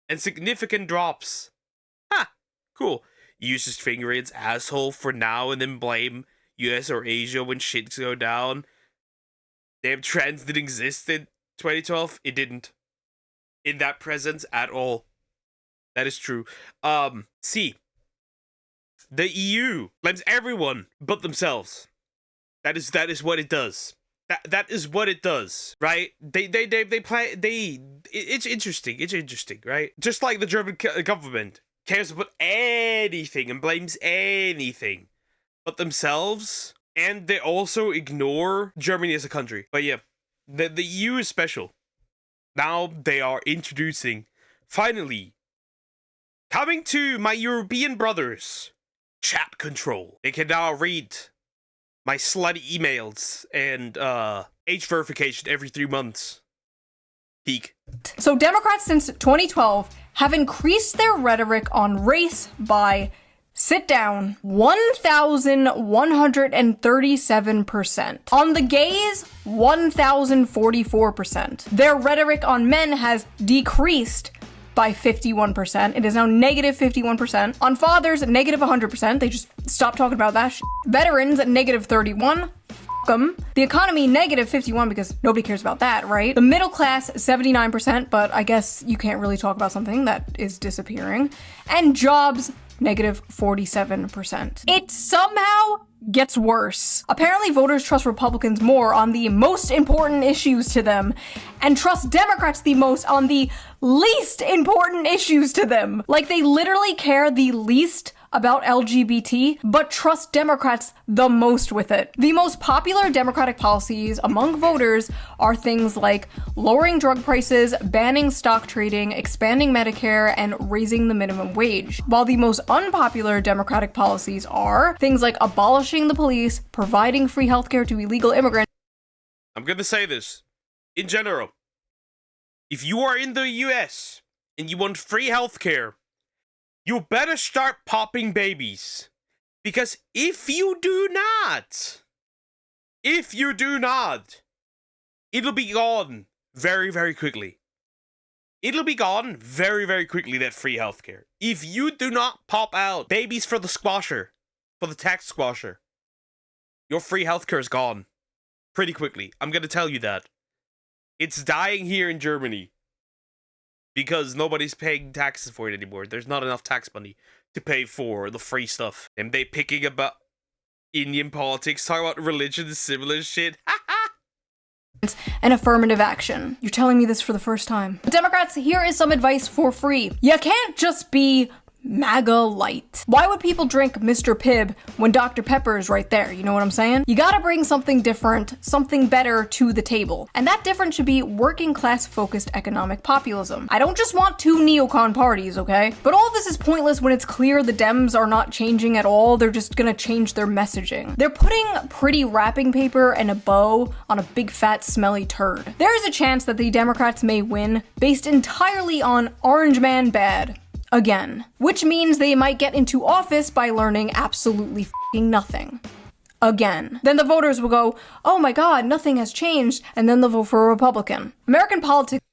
And significant drops. Ha! Cool. Uses finger its asshole for now and then blame US or Asia when shit go down. Damn, trans didn't exist in 2012. It didn't. In that presence at all. That is true. C. The EU blames everyone but themselves. That is what it does. That is what it does, right? It's interesting. It's interesting, right? Just like the German government cares about anything and blames anything but themselves, and they also ignore Germany as a country. But yeah, the EU is special. Now they are introducing, finally, coming to my European brothers, chat control. They can now read my slutty emails and age verification every 3 months. Peak. So Democrats since 2012 have increased their rhetoric on race by, sit down, 1,137%. On the gays, 1,044%. Their rhetoric on men has decreased by 51%. It is now negative 51%. On fathers, negative 100%. They just stopped talking about that shit. Veterans, negative 31. F them. The economy, negative 51 because nobody cares about that, right? The middle class, 79%, but I guess you can't really talk about something that is disappearing. And jobs, negative 47%. It somehow gets worse. Apparently voters trust Republicans more on the most important issues to them and trust Democrats the most on the least important issues to them. Like they literally care the least about LGBT, but trust Democrats the most with it. The most popular Democratic policies among voters are things like lowering drug prices, banning stock trading, expanding Medicare, and raising the minimum wage. While the most unpopular Democratic policies are things like abolishing the police, providing free healthcare to illegal immigrants. I'm gonna say this. In general, if you are in the US and you want free healthcare, you better start popping babies. Because if you do not, it'll be gone very, very quickly. It'll be gone very, very quickly, that free healthcare. If you do not pop out babies for the squasher, for the tax squasher, your free healthcare is gone pretty quickly. I'm gonna tell you that. It's dying here in Germany. Because nobody's paying taxes for it anymore. There's not enough tax money to pay for the free stuff. And they picking about Indian politics, talking about religion and similar shit. And affirmative action. You're telling me this for the first time. Democrats, here is some advice for free. You can't just be MAGA light. Why would people drink Mr. Pibb when Dr. Pepper is right there? You know what I'm saying? You gotta bring something different, something better to the table. And that difference should be working class focused economic populism. I don't just want 2 neocon parties, okay? But all of this is pointless when it's clear the Dems are not changing at all. They're just gonna change their messaging. They're putting pretty wrapping paper and a bow on a big fat smelly turd. There is a chance that the Democrats may win based entirely on Orange Man bad. Again, which means they might get into office by learning absolutely f***ing nothing. again. Then the voters will go, oh my god, nothing has changed, and then they'll vote for a Republican. American politics...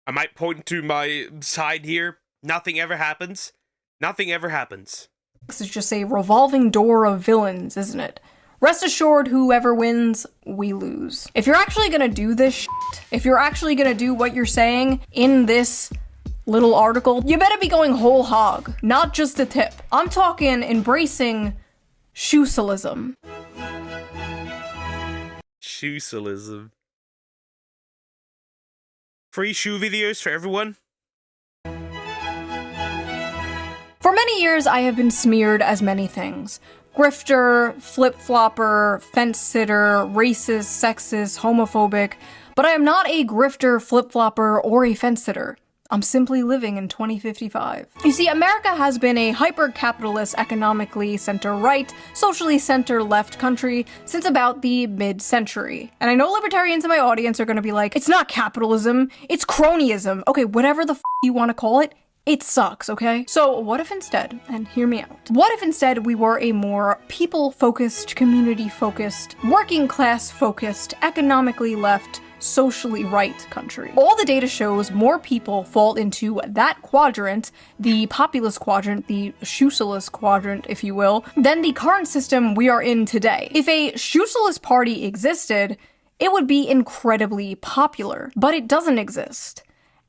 I might point to my side here. Nothing ever happens. Nothing ever happens. It's just a revolving door of villains, isn't it? Rest assured, whoever wins, we lose. If you're actually gonna do this shit, if you're actually gonna do what you're saying in this little article, you better be going whole hog, not just a tip. I'm talking embracing Shuselism. Shuselism. Free shoe videos for everyone. For many years, I have been smeared as many things. Grifter, flip-flopper, fence-sitter, racist, sexist, homophobic, but I am not a grifter, flip-flopper, or a fence-sitter. I'm simply living in 2055. You see, America has been a hyper-capitalist, economically center-right, socially center-left country since about the mid-century. And I know libertarians in my audience are gonna be like, it's not capitalism, it's cronyism. Okay, whatever the f you wanna call it, it sucks, okay? So what if instead, and hear me out, what if instead we were a more people-focused, community-focused, working-class-focused, economically left, socially right country? All the data shows more people fall into that quadrant, the populist quadrant, the Shuselist quadrant, if you will, than the current system we are in today. If a Shuselist party existed, it would be incredibly popular, but it doesn't exist.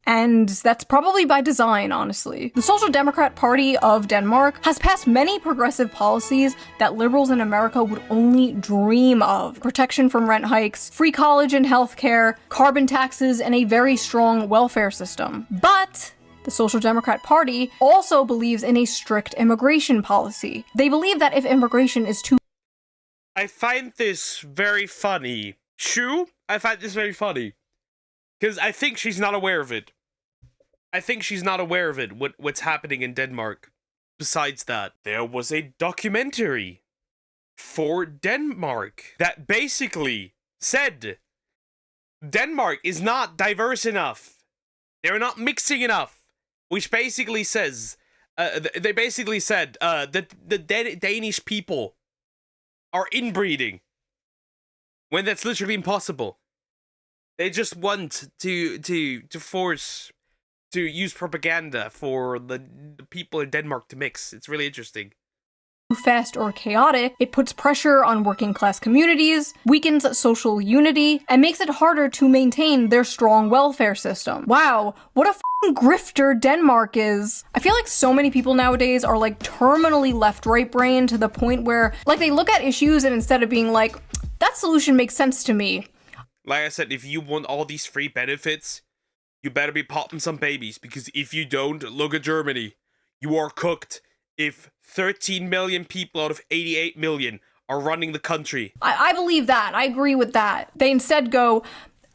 And that's probably by design, honestly. The Social Democrat Party of Denmark has passed many progressive policies that liberals in America would only dream of. Protection from rent hikes, free college and healthcare, carbon taxes, and a very strong welfare system. But the Social Democrat Party also believes in a strict immigration policy. They believe that if immigration is too... I find this very funny. Shue, I find this very funny. Because I think she's not aware of it. I think she's not aware of it, what's happening in Denmark. Besides that, there was a documentary for Denmark that basically said Denmark is not diverse enough. They're not mixing enough. Which basically says, they basically said that the Danish people are inbreeding. When that's literally impossible. They just want to force to use propaganda for the people in Denmark to mix. It's really interesting. Fast or chaotic, it puts pressure on working class communities, weakens social unity, and makes it harder to maintain their strong welfare system. Wow, what a f***ing grifter Denmark is. I feel like so many people nowadays are like terminally left-right brain to the point where like they look at issues and instead of being like, that solution makes sense to me. Like I said, if you want all these free benefits, you better be popping some babies, because if you don't, look at Germany. You are cooked if 13 million people out of 88 million are running the country. I believe that. I agree with that. They instead go,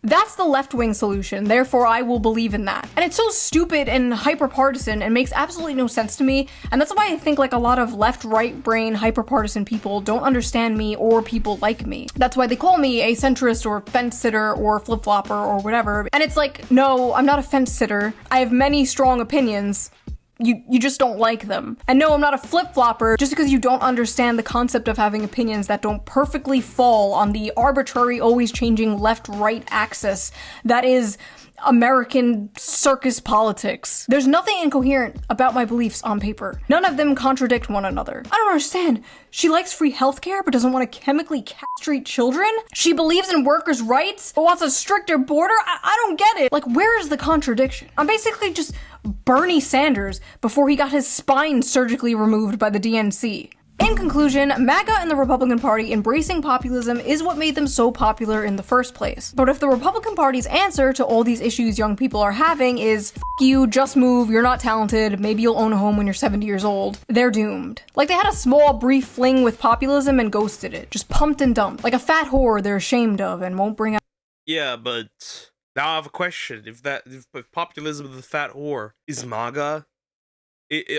that's the left-wing solution, therefore I will believe in that. And it's so stupid and hyper-partisan and makes absolutely no sense to me, and that's why I think like a lot of left-right brain hyper-partisan people don't understand me or people like me. That's why they call me a centrist or fence-sitter or flip-flopper or whatever. And it's like, no, I'm not a fence-sitter. I have many strong opinions. You just don't like them. And no, I'm not a flip-flopper just because you don't understand the concept of having opinions that don't perfectly fall on the arbitrary, always changing left-right axis that is American circus politics. There's nothing incoherent about my beliefs on paper. None of them contradict one another. I don't understand. She likes free healthcare but doesn't want to chemically castrate children? She believes in workers' rights but wants a stricter border? I don't get it. Like, where is the contradiction? I'm basically just Bernie Sanders before he got his spine surgically removed by the DNC. In conclusion, MAGA and the Republican Party embracing populism is what made them so popular in the first place. But if the Republican Party's answer to all these issues young people are having is, F you, just move, you're not talented, maybe you'll own a home when you're 70 years old, they're doomed. Like they had a small, brief fling with populism and ghosted it. Just pumped and dumped. Like a fat whore they're ashamed of and won't bring out. Yeah, but now I have a question. If populism is the fat whore, is MAGA?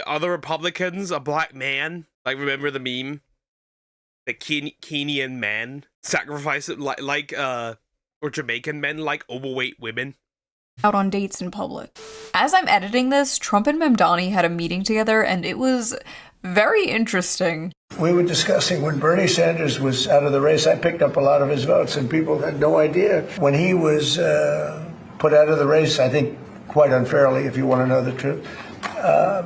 Are the Republicans a black man? Like, remember the meme? The Kenyan man sacrifice it or Jamaican men like overweight women? Out on dates in public. As I'm editing this, Trump and Mamdani had a meeting together and it was Very interesting. We were discussing when Bernie Sanders was out of the race, I picked up a lot of his votes, and people had no idea. When he was put out of the race, I think quite unfairly, if you want to know the truth,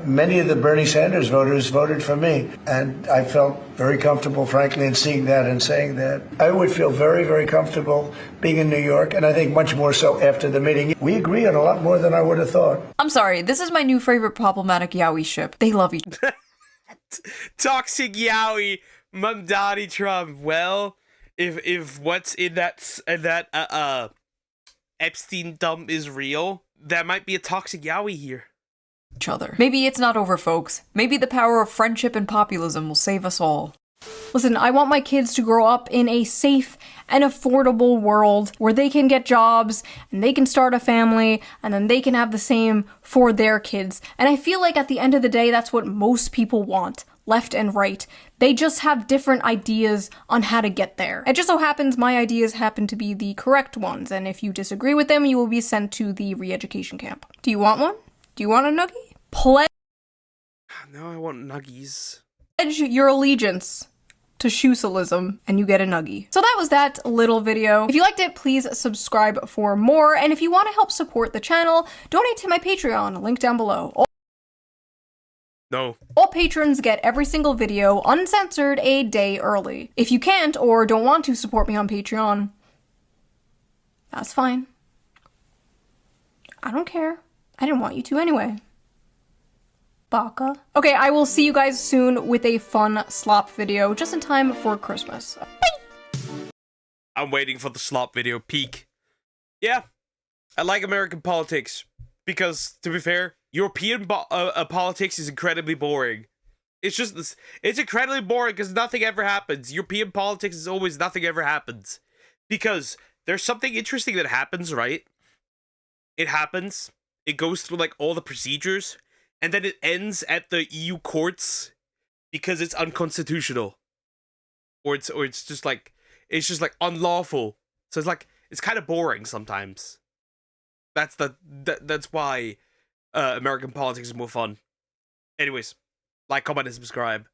many of the Bernie Sanders voters voted for me. And I felt very comfortable, frankly, in seeing that and saying that. I would feel very, very comfortable being in New York, and I think much more so after the meeting. We agree on a lot more than I would have thought. I'm sorry, this is my new favorite problematic Yowie ship. They love each other. Toxic Yowie, Mamdani Trump. Well, if what's in that Epstein dump is real, that might be a toxic Yowie here. Each other. Maybe it's not over, folks. Maybe the power of friendship and populism will save us all. Listen, I want my kids to grow up in a safe and affordable world where they can get jobs and they can start a family and then they can have the same for their kids. And I feel like at the end of the day, that's what most people want, left and right. They just have different ideas on how to get there. It just so happens my ideas happen to be the correct ones, and if you disagree with them, you will be sent to the re-education camp. Do you want one? Do you want a nuggie? Pledge. No, I want nuggies. Pledge your allegiance to Shuselism, and you get a nuggie. So that was that little video. If you liked it, please subscribe for more, and if you want to help support the channel, donate to my Patreon, link down below. No. All patrons get every single video uncensored a day early. If you can't or don't want to support me on Patreon, that's fine. I don't care. I didn't want you to anyway. Baka. Okay, I will see you guys soon with a fun slop video, just in time for Christmas. Bye! I'm waiting for the slop video peak. Yeah, I like American politics because, to be fair, European politics is incredibly boring. It's just this. It's incredibly boring because nothing ever happens. European politics is always nothing ever happens because there's something interesting that happens, right? It happens. It goes through like all the procedures, and then it ends at the EU courts because it's unconstitutional, or it's just like unlawful. So it's kind of boring sometimes. That's why American politics is more fun. Anyways, like, comment, and subscribe.